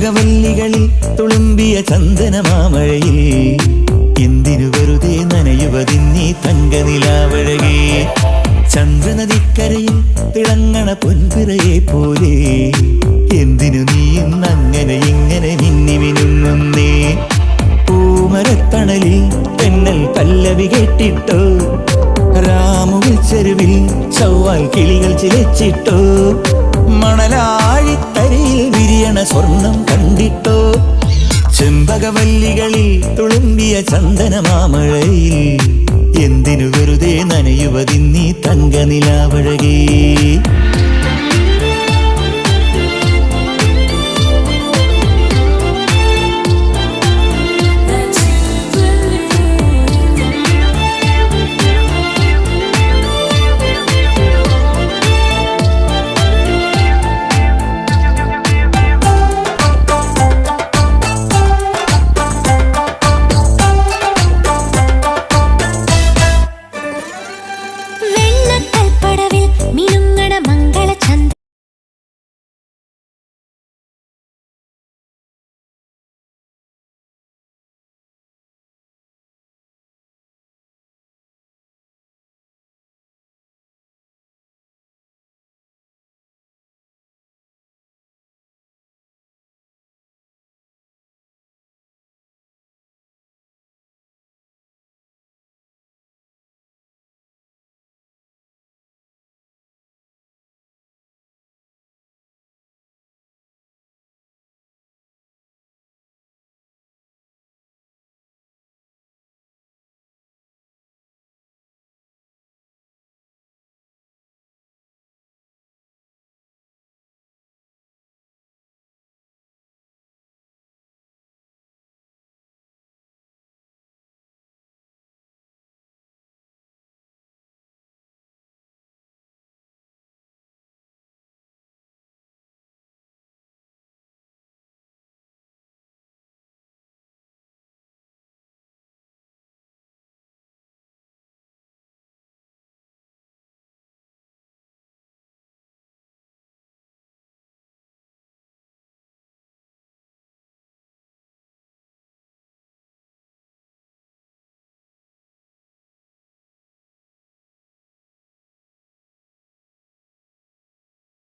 ചെമ്പകവല്ലികളിൽ തുളുമ്പിയ ചന്ദനമാമഴയിൽ എന്തിനു വെറുതെ നനയുവതിന്നീ തങ്കനിലാവഴകേ. ചന്ദ്രനദിക്കരയിൽ തിളങ്ങണ പൊൻപിറയെ പോലെ എന്തിനു നീ ഇന്നങ്ങനെ ഇങ്ങനെ മിന്നി മിനുങ്ങുന്നേ. പൂമരത്തണലിൽ തെന്നൽ പല്ലവി കേട്ടിട്ടോ, രാമുവിൽ ചെരുവിൽ ചൊവ്വാൽ കിളികൾ ചിലച്ചിട്ടോ, മണലാഴിത്തരയിൽ വിരിയണ സ്വർണം കണ്ടിട്ടോ. ചെമ്പകവല്ലികളിൽ തുളുമ്പിയ ചന്ദനമാമഴയിൽ എന്തിനു വെറുതെ നനയുവതിന്നീ തങ്കനിലാവഴകേ.